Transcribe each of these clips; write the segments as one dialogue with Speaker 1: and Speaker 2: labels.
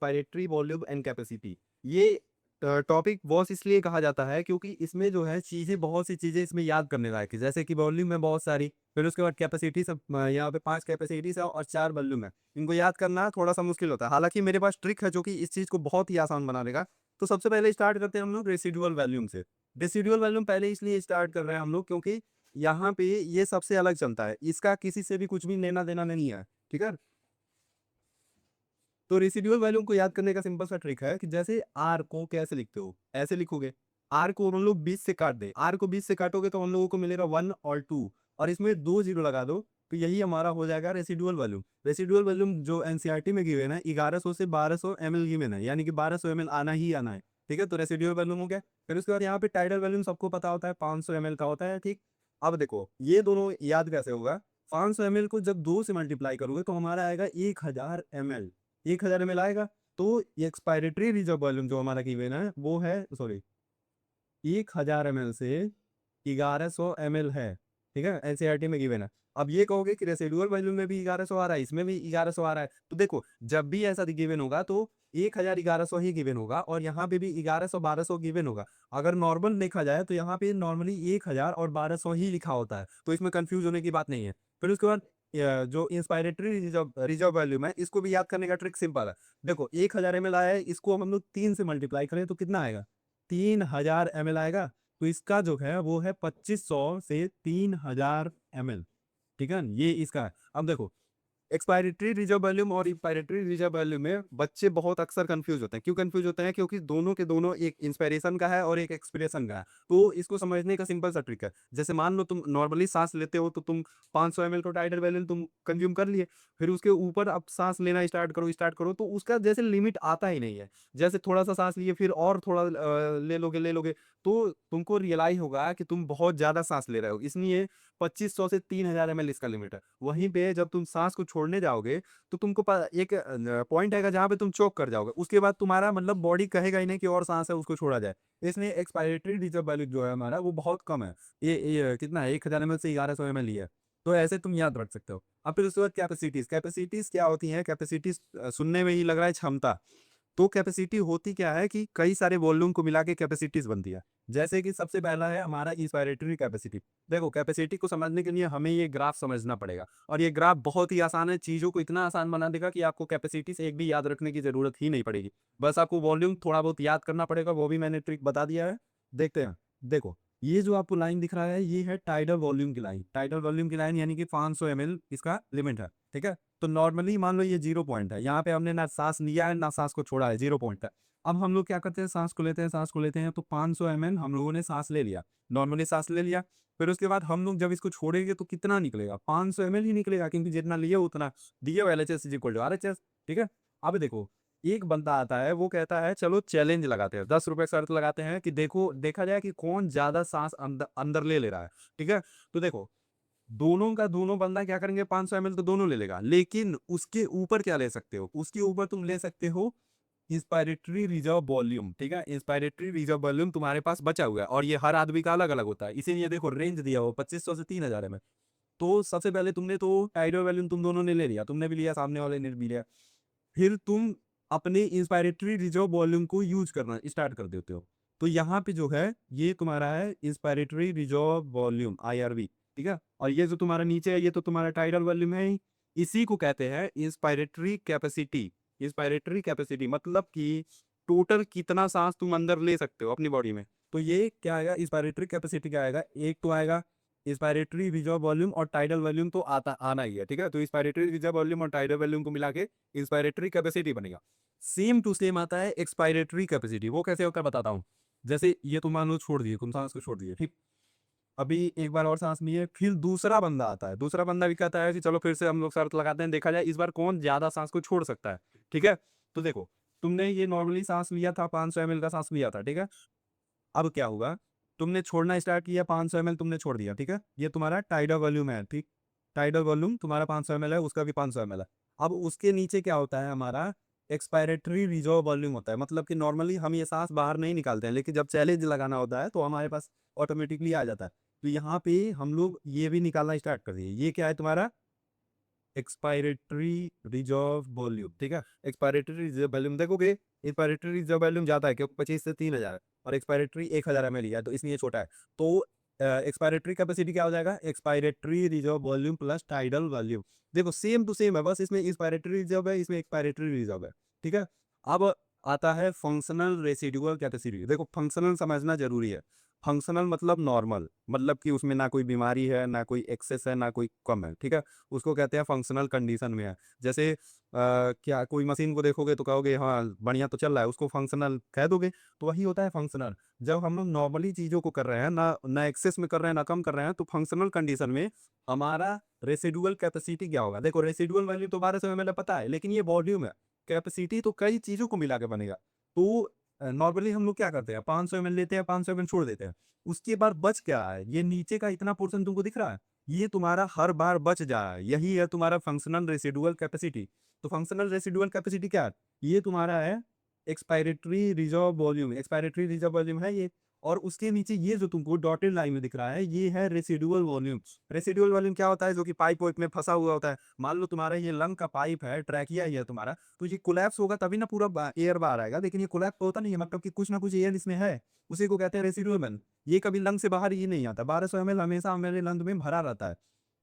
Speaker 1: Expiratory volume and capacity. ये topic boss इसलिए कहा जाता है क्योंकि इसमें जो है चीज़ें, बहुत सी चीज़ें इसमें याद करने लायक है। जैसे कि वॉल्यूम है बहुत सारी, फिर उसके बाद कैपेसिटी सब, यहाँ पे 5 कैपेसिटीज़ है और 4 वॉल्यूम है। इनको याद करना थोड़ा-सा मुश्किल होता है। हालाँकि मेरे पास ट्रिक है जो कि इस चीज़ को बहुत ही आसान बना देगा। तो सबसे पहले स्टार्ट करते हैं हम लोग रेसिडुअल वॉल्यूम से। रेसिडुअल वॉल्यूम पहले इसलिए स्टार्ट कर रहे हैं हम लोग क्योंकि यहाँ पे ये सबसे अलग चलता है। इसका किसी से भी कुछ भी लेना-देना नहीं है, ठीक है? तो रेसिडुअल वैल्यूम को याद करने का सिंपल सा ट्रिक है कि जैसे आर को कैसे लिखते हो, ऐसे लिखोगे। आर को हम लोग 20 से काट दें, आर को 20 से काटोगे तो हम लोगों को मिलेगा 1 और 2, और इसमें 2 जीरो लगा दो, तो यही हमारा हो जाएगा रेसिडुअल वॉल्यूम। रेसिडुअल वॉल्यूम जो एनसीईआरटी में गिवन है 1100 से 1200 एमएल गिवन है, यानी कि 1200 एमएल आना ही आना है। ठीक है, तो रेसिडुअल वॉल्यूम हो गया। फिर उसके बाद यहाँ पे टाइडल वॉल्यूम सबको पता होता है, 500 एमएल का होता है। ठीक, अब देखो ये दोनों याद कैसे होगा। 500 एमएल को जब 2 से मल्टीप्लाई करोगे तो हमारा आएगा 1000 एमएल। 1000 एमएल आएगा। तो ये एक्सपायरेटरी रिजर्व वॉल्यूम जो हमारा गिवन है वो है, सॉरी, 1000 एमएल से 1100 एमएल है। ठीक है, एनसीईआरटी में गिवन है। अब ये कहोगे कि रेसिडुअल वॉल्यूम में भी 1100 आ रहा है, इसमें भी 1100 आ रहा है। तो देखो जब भी ऐसा गिवन होगा तो 1000 1100 ही गिवन होगा, और यहाँ पे भी 1100 1200 गिवन होगा। अगर नॉर्मल देखा जाए तो यहाँ पे नॉर्मली 1000 और 1200 ही लिखा होता है, तो इसमें कंफ्यूज होने की बात नहीं है। फिर उसके बाद जो इंस्पायरेटरी रिजर्व रिजर्व वॉल्यूम है, इसको भी याद करने का ट्रिक सिंपल है। देखो 1000 एमएल आया है, इसको हम लोग 3 से मल्टीप्लाई करें तो कितना आएगा, 3000 एमएल आएगा। तो इसका जो है वो है 2500 से 3000 एमएल। ठीक है, ये इसका है। अब देखो एक्सपायरेटरी रिजर्व वॉल्यूम और इंपायरेटरी रिजर्व वॉल्यूम में बच्चे बहुत अक्सर कंफ्यूज होते हैं। क्यों कंफ्यूज होते हैं? क्योंकि दोनों के दोनों, एक इंस्पिरेशन का है और एक एक्सप्रेशन का है। तो इसको समझने का सिंपल सा ट्रिक है। जैसे मान लो तुम नॉर्मली सांस लेते हो तो तुम 500 एमएल को टाइडल वॉल्यूम तुम कंज्यूम कर लिए, फिर उसके ऊपर अब सांस लेना स्टार्ट करो तो उसका जैसे लिमिट आता ही नहीं है। जैसे थोड़ा सा सांस लिए फिर और थोड़ा ले लोगे तो तुमको रियलाइज होगा कि तुम बहुत ज्यादा सांस ले रहे हो, इसलिए 2500 से 3000 एमएल इसका लिमिट है। वहीं पे जब तुम सांस को छोड़ने जाओगे तो तुमको एक पॉइंट आएगा जहां पे तुम चोक कर जाओगे, उसके बाद तुम्हारा मतलब बॉडी कहेगा ही नहीं कि और सांस है उसको छोड़ा जाए। इसलिए एक्सपायरेटरी रिजर्व वैल्यू जो है हमारा वो बहुत कम है। ये कितना है, 1000 एमएल से 1100 एमएल ही है। तो ऐसे तुम याद रख सकते हो। अब फिर उसके बाद कैपेसिटीज, कैपेसिटीज क्या होती है? कैपेसिटीज सुनने में ही लग रहा है क्षमता। तो कैपेसिटी होती क्या है कि कई सारे वॉल्यूम को मिला के कैपेसिटीज बनती है। जैसे कि सबसे पहला है हमारा इंस्पायरेटरी कैपेसिटी। देखो कैपेसिटी को समझने के लिए हमें ये ग्राफ समझना पड़ेगा, और ये ग्राफ बहुत ही आसान है, चीजों को इतना आसान बना देगा कि आपको कैपेसिटी से एक भी याद रखने की जरूरत ही नहीं पड़ेगी। बस आपको वॉल्यूम थोड़ा बहुत याद करना पड़ेगा, वो भी मैंने ट्रिक बता दिया है। देखते हैं। देखो ये जो आपको लाइन दिख रहा है ये है टाइडल वॉल्यूम की लाइन। टाइडल वॉल्यूम की लाइन यानी कि 500 एमएल इसका लिमिट है। ठीक है, तो नॉर्मली मान लो ये 0 पॉइंट है, यहाँ पे हमने ना सांस लिया है ना सांस को छोड़ा है, 0 पॉइंट है। अब हम लोग क्या करते हैं, सांस को लेते हैं, सांस को लेते हैं, तो 500 एमएल हम लोगों ने सांस ले लिया, नॉर्मली सांस ले लिया। फिर उसके बाद हम लोग जब इसको छोड़ेंगे तो कितना निकलेगा, 500 एमएल ही निकलेगा, क्योंकि जितना लिए उतना दिए, LHS is equal to RHS. ठीक है, अब देखो एक बंदा आता है वो कहता है चलो चैलेंज लगाते हैं, 10 रुपए शर्त लगाते हैं कि देखो देखा जाए कि कौन ज्यादा सांस अंदर अंदर ले ले रहा है। ठीक है, तो देखो दोनों का दोनों बंदा क्या करेंगे, 500 एमएल तो दोनों ले लेगा, लेकिन उसके ऊपर क्या ले सकते हो, उसके ऊपर तुम ले सकते हो इंस्पायरेटरी रिजर्व वॉल्यूम। ठीक है, इंस्पायरेटरी रिजर्व वॉल्यूम तुम्हारे पास बचा हुआ है, और ये हर आदमी का अलग अलग होता है, इसीलिए देखो रेंज दिया हो 2500 से 3000 एमएल। तो सबसे पहले तुमने तो टाइडल वॉल्यूम तुम दोनों ने ले लिया, तुमने भी लिया, सामने वाले ने भी लिया। फिर तुम अपने इंस्पायरेटरी रिजर्व वॉल्यूम को यूज करना स्टार्ट कर देते हो। तो यहाँ पे जो है ये तुम्हारा है इंस्पायरेटरी रिजर्व वॉल्यूम, आईआरवी। ठीक है, और ये जो तुम्हारा नीचे है ये तो तुम्हारा टाइडल वॉल्यूम है ही। इसी को कहते हैं इंस्पायरेटरी कैपेसिटी। इंस्पायरेटरी कैपेसिटी मतलब कि टोटल कितना सांस तुम अंदर ले सकते हो अपनी बॉडी में। तो ये क्या आएगा, इंस्पायरेटरी कैपेसिटी क्या आएगा, एक तो आएगा इंस्पायरेटरी रिजर्व वॉल्यूम, और टाइडल वॉल्यूम तो आता आना ही है। ठीक है, तो इंस्पायरेटरी रिजर्व वॉल्यूम और टाइडल वॉल्यूम को मिला के इंस्पायरेटरी कैपेसिटी बनेगा। सेम टू सेम आता है एक्सपायरेटरी कैपेसिटी। वो कैसे होकर बताता हूँ। जैसे ये तुम मान लो छोड़ दिए, तुम सांस को छोड़ दिए, ठीक, अभी एक बार और सांस लिए, फिर दूसरा बंदा आता है, दूसरा बंदा भी कहता है कि चलो फिर से हम लोग शर्त लगाते हैं, देखा जाए इस बार कौन ज्यादा सांस को छोड़ सकता है। ठीक है, तो देखो तुमने ये नॉर्मली सांस लिया था, 500 एमएल का सांस लिया था। ठीक है, अब क्या होगा, तुमने छोड़ना स्टार्ट किया, 500 एमएल तुमने छोड़ दिया। ठीक है, ये तुम्हारा टाइडल वॉल्यूम है। ठीक, टाइडल वॉल्यूम तुम्हारा 500 एमएल है, उसका भी 500 एमएल है। अब उसके नीचे क्या होता है, हमारा एक्सपायरेटरी रिजर्व वॉल्यूम होता है। मतलब कि नॉर्मली हम ये सांस बाहर नहीं निकालते हैं, लेकिन जब चैलेंज लगाना होता है तो हमारे पास ऑटोमेटिकली आ जाता है। तो यहाँ पे हम लोग ये भी निकालना स्टार्ट कर दिए। ये क्या है तुम्हारा एक्सपायरेटरी रिजर्व वॉल्यूम, ठीक है। एक्सपायरेटरी रिजर्व वॉल्यूम देखोगे, एक्सपायरेटरी रिजर्व वॉल्यूम ज्यादा है क्योंकि 25 से 3000 और एक्सपायरेटरी 1000 ml ही है, तो इसलिए छोटा है। तो एक्सपायरेटरी कैपेसिटी क्या हो जाएगा, expiratory reserve volume plus tidal volume. देखो सेम टू सेम है, बस इसमें एक्सपायरेटरी रिजर्व है, इसमें एक्सपायरेटरी रिजर्व है, ठीक है। अब आता है फंक्शनल रेसिडुअल कैपेसिटी। देखो फंक्शनल समझना जरूरी है। फंक्शनल मतलब नॉर्मल, मतलब कि उसमें ना कोई बीमारी है, ना कोई एक्सेस है, ना कोई कम है, ठीक है। उसको कहते हैं फंक्शनल कंडीशन में है। जैसे क्या कोई मशीन को देखोगे तो कहोगे हाँ बढ़िया तो चल रहा है, उसको फंक्शनल कह दोगे, तो वही होता है फंक्शनल। जब हम लोग नॉर्मली चीजों को कर रहे हैं, ना ना एक्सेस में कर रहे हैं ना कम कर रहे हैं, तो फंक्शनल कंडीशन में हमारा रेसिडुअल कैपेसिटी क्या होगा। देखो रेसिडुअल वैल्यू तो 1200 ml पता है, लेकिन ये वॉल्यूम है। कैपेसिटी तो कई चीजों को मिला के बनेगा। तो नॉर्मली हम लोग क्या करते हैं, 500 ml लेते हैं, 500 ml छोड़ देते हैं। उसके बाद बच क्या है, ये नीचे का इतना पोर्शन तुमको दिख रहा है, ये तुम्हारा हर बार बच जा रहा है, यही है तुम्हारा फंक्शनल रेसिडुअल कैपेसिटी। तो फंक्शनल रेसिडुअल कैपेसिटी क्या है, ये तुम्हारा है expiratory reserve volume, expiratory reserve volume है ये। और उसके नीचे ये जो तुमको डॉटेड लाइन में दिख रहा है, ये है रेसिडुअल वॉल्यूम। रेसिडुअल वॉल्यूम क्या होता है, जो कि पाइप वाइप में फंसा हुआ होता है। मान लो तुम्हारा ये लंग का पाइप है, ट्रैकिया ही है तुम्हारा, तो ये कोलैप्स होगा तभी ना पूरा एयर बाहर आएगा, लेकिन ये कोलैप्स होता नहीं है, मतलब कि कुछ ना कुछ एयर इसमें है, उसी को कहते हैं रेसिडुअल। ये कभी लंग से बाहर ही नहीं आता, 1200 ml हमेशा हमारे लंग में भरा रहता है,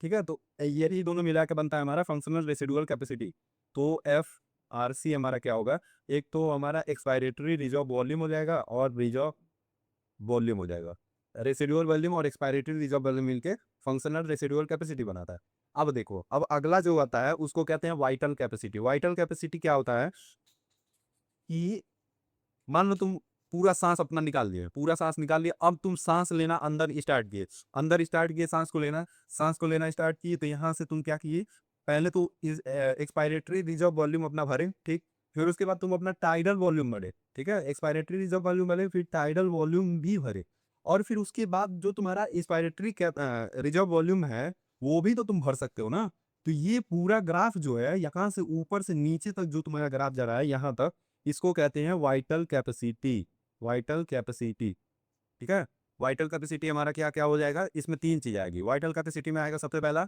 Speaker 1: ठीक है। तो ये दोनों मिला के बनता है हमारा फंक्शनल रेसिडुअल कैपेसिटी। तो एफ आर सी हमारा क्या होगा, एक तो हमारा एक्सपायरेटरी रिजर्व वॉल्यूम हो जाएगा और रिजर्व वॉल्यूम हो जाएगा। रेसिडुअल वॉल्यूम और एक्सपायरेटरी रिजर्व वॉल्यूम मिलके फंक्शनल रेसिडुअल कैपेसिटी बनाता है। अब देखो, अब अगला जो आता है उसको कहते हैं वाइटल कैपेसिटी। वाइटल कैपेसिटी क्या होता है कि मान लो तुम पूरा सांस अपना निकाल लिए, पूरा सांस निकाल लिया, अब तुम सांस लेना अंदर स्टार्ट किए, अंदर स्टार्ट किए सांस को लेना, सांस को लेना स्टार्ट किए, तो यहाँ से तुम क्या किए, पहले तो एक्सपायरेटरी रिजर्व वॉल्यूम अपना भरे, ठीक। फिर उसके बाद तुम अपना टाइडल वॉल्यूम भरे, ठीक है। एक्सपायरेटरी रिजर्व वॉल्यूम भरे, फिर टाइडल वॉल्यूम भी भरे, और फिर उसके बाद जो तुम्हारा एक्सपायरेटरी रिजर्व वॉल्यूम है, वो भी तो तुम भर सकते हो ना। तो ये पूरा ग्राफ जो है, यहाँ से ऊपर से नीचे तक जो तुम्हारा ग्राफ जा रहा है यहाँ तक, इसको कहते हैं वाइटल कैपेसिटी। वाइटल कैपेसिटी, ठीक है। वाइटल कैपेसिटी हमारा क्या क्या हो जाएगा, इसमें तीन चीज आएगी वाइटल कैपेसिटी में। आएगा सबसे पहला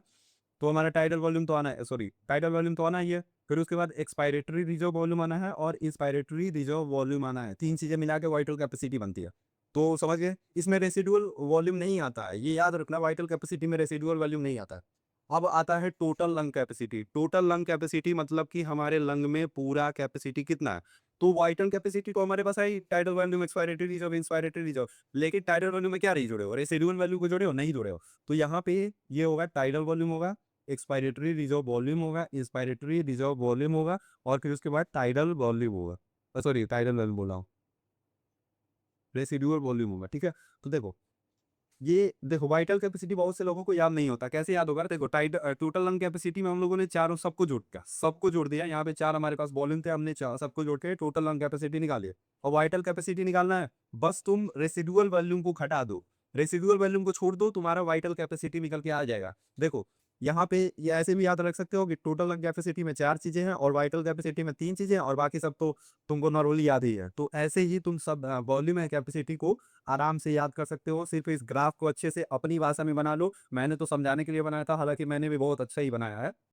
Speaker 1: तो हमारा टाइडल वॉल्यूम तो आना है, सॉरी टाइडल वॉल्यूम तो आना ही है। फिर उसके बाद एक्सपायरेटरी रिजर्व वॉल्यूम आना है और इंस्पायरेटरी रिजर्व वॉल्यूम आना है। तीन चीजें मिला के वाइटल कैपेसिटी बनती है। तो समझ गए, इसमें रेसिडुअल वॉल्यूम नहीं आता है, ये याद रखना, वाइटल कैपेसिटी में रेसिडुअल वॉल्यूम नहीं आता है। अब आता है total lung capacity. Total lung capacity मतलब कि हमारे लंग में पूरा कैपेसिटी कितना है। तो वाइटल कैपेसिटी तो हमारे पास आई tidal volume expiratory reserve inspiratory reserve, लेकिन टाइडल वॉल्यूम में क्या नहीं जुड़े हो, रेसिडुअल वैल्यू को जुड़े हो, नहीं जुड़े हो। तो यहाँ पे ये होगा टाइडल वॉल्यूम होगा, एक्सपायरेटरी रिजर्व वॉल्यूम होगा, इंस्पायरेटरी रिजर्व वॉल्यूम होगा, और फिर उसके बाद टाइडल वॉल्यूम होगा, सॉरी टाइडल वॉल्यूम बोला हूँ, रेसिडुअल वॉल्यूम होगा, ठीक है। तो देखो, ये देखो वाइटल कैपेसिटी बहुत से लोगों को याद नहीं होता, कैसे याद होगा, देखो टाइड टोटल लंग कैपेसिटी में हम लोगों ने चारों सबको जोड़ दिया, यहाँ पे चार हमारे पास वॉल्यूम थे, हमने चार सबको जोड़ के टोटल लंग कैपेसिटी निकाली। और वाइटल कैपेसिटी निकालना है, बस तुम रेसिडुअल वॉल्यूम को घटा दो, रेसिडुअल वॉल्यूम को छोड़ दो, तुम्हारा वाइटल कैपेसिटी निकल के आ जाएगा। देखो यहाँ पे ये ऐसे भी याद रख सकते हो कि टोटल लंग कैपेसिटी में चार चीजें हैं और वाइटल कैपेसिटी में तीन चीजें हैं, और बाकी सब तो तुमको नॉर्मली याद ही है। तो ऐसे ही तुम सब वॉल्यूम है कैपेसिटी को आराम से याद कर सकते हो। सिर्फ इस ग्राफ को अच्छे से अपनी भाषा में बना लो, मैंने तो समझाने के लिए बनाया था, हालांकि मैंने भी बहुत अच्छा ही बनाया है।